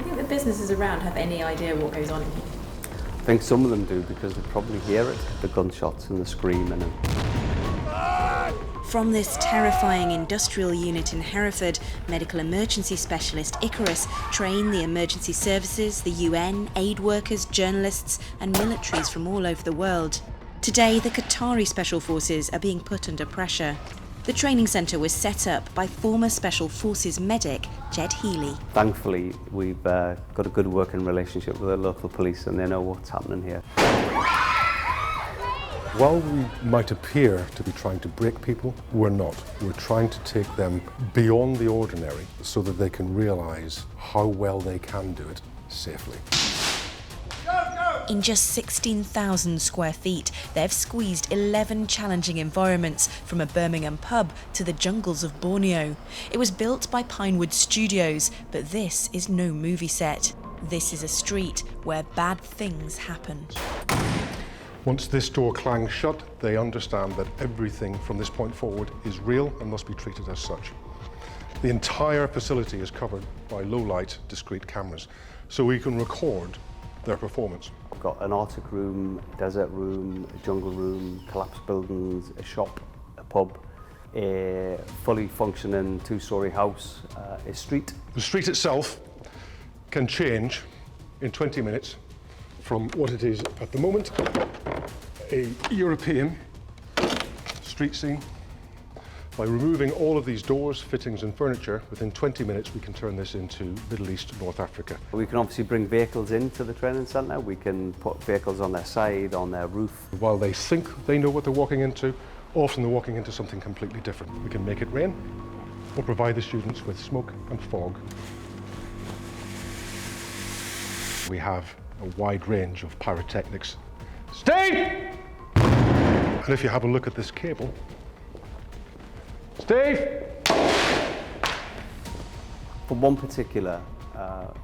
Do you think the businesses around have any idea what goes on in here? I think some of them do because they probably hear it, the gunshots and the screaming. From this terrifying industrial unit in Hereford, medical emergency specialist Icarus trained the emergency services, the UN, aid workers, journalists and militaries from all over the world. Today, the Qatari Special Forces are being put under pressure. The training centre was set up by former Special Forces medic Jed Healy. Thankfully, we've got a good working relationship with the local police and they know what's happening here. While we might appear to be trying to break people, we're not. We're trying to take them beyond the ordinary so that they can realise how well they can do it safely. In just 16,000 square feet, they've squeezed 11 challenging environments, from a Birmingham pub to the jungles of Borneo. It was built by Pinewood Studios, but this is no movie set. This is a street where bad things happen. Once this door clangs shut, they understand that everything from this point forward is real and must be treated as such. The entire facility is covered by low-light, discrete cameras, so we can record their performance. We've got an Arctic room, desert room, a jungle room, collapsed buildings, a shop, a pub, a fully functioning two-storey house, a street. The street itself can change in 20 minutes from what it is at the moment, a European street scene. By removing all of these doors, fittings and furniture, within 20 minutes we can turn this into Middle East, North Africa. We can obviously bring vehicles into the training centre. We can put vehicles on their side, on their roof. While they think they know what they're walking into, often they're walking into something completely different. We can make it rain or provide the students with smoke and fog. We have a wide range of pyrotechnics. Steve! And if you have a look at this cable, Steve! For one particular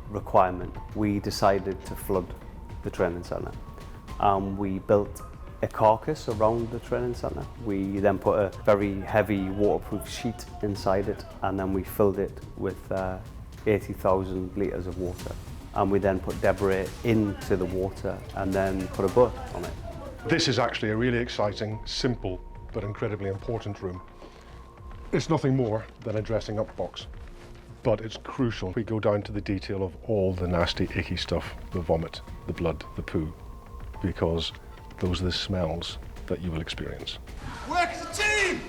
requirement, we decided to flood the training centre. We built a carcass around the training centre. We then put a very heavy waterproof sheet inside it, and then we filled it with 80,000 litres of water. And we then put debris into the water and then put a boat on it. This is actually a really exciting, simple, but incredibly important room. It's nothing more than a dressing up box, but it's crucial. We go down to the detail of all the nasty, icky stuff, the vomit, the blood, the poo, because those are the smells that you will experience. Work as a team!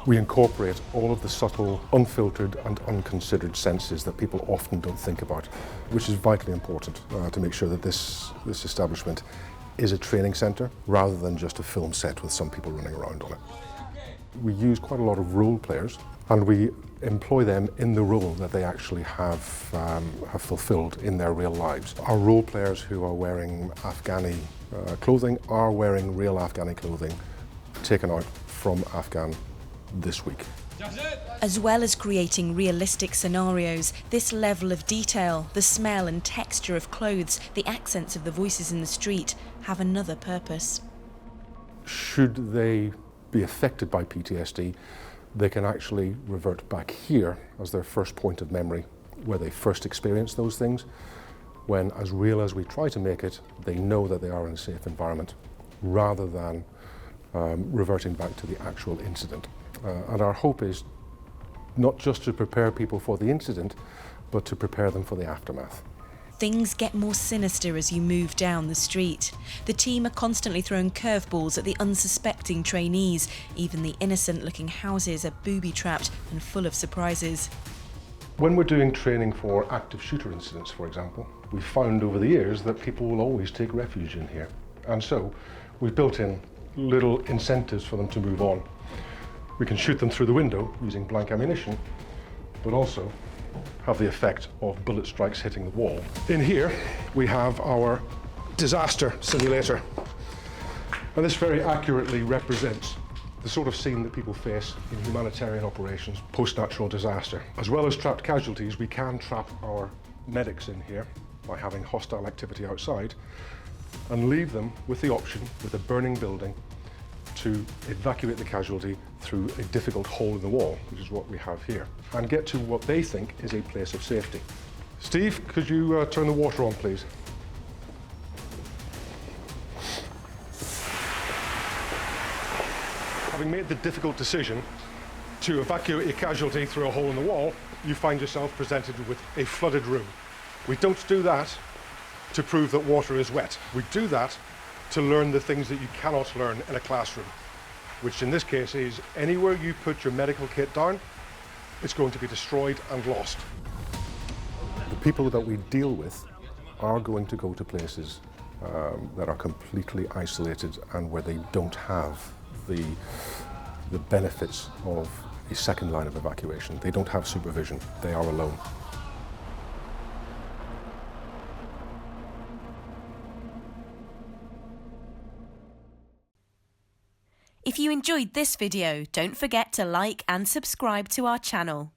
We incorporate all of the subtle, unfiltered and unconsidered senses that people often don't think about, which is vitally important to make sure that this establishment is a training centre rather than just a film set with some people running around on it. We use quite a lot of role players and we employ them in the role that they actually have fulfilled in their real lives. Our role players who are wearing Afghani clothing are wearing real Afghani clothing taken out from Afghan this week. As well as creating realistic scenarios, this level of detail, the smell and texture of clothes, the accents of the voices in the street, have another purpose. Should they be affected by PTSD, they can actually revert back here as their first point of memory, where they first experienced those things, when, as real as we try to make it, they know that they are in a safe environment, rather than reverting back to the actual incident. And our hope is not just to prepare people for the incident, but to prepare them for the aftermath. Things get more sinister as you move down the street. The team are constantly throwing curveballs at the unsuspecting trainees. Even the innocent-looking houses are booby-trapped and full of surprises. When we're doing training for active shooter incidents, for example, we've found over the years that people will always take refuge in here. And so we've built in little incentives for them to move on. We can shoot them through the window using blank ammunition, but also have the effect of bullet strikes hitting the wall. In here, we have our disaster simulator. And this very accurately represents the sort of scene that people face in humanitarian operations post-natural disaster. As well as trapped casualties, we can trap our medics in here by having hostile activity outside and leave them with the option, with a burning building, to evacuate the casualty through a difficult hole in the wall, which is what we have here, and get to what they think is a place of safety. Steve, could you turn the water on, please? Having made the difficult decision to evacuate your casualty through a hole in the wall, you find yourself presented with a flooded room. We don't do that to prove that water is wet. We do that to learn the things that you cannot learn in a classroom, which in this case is anywhere you put your medical kit down, it's going to be destroyed and lost. The people that we deal with are going to go to places that are completely isolated and where they don't have the benefits of a second line of evacuation. They don't have supervision. They are alone. If you enjoyed this video, don't forget to like and subscribe to our channel.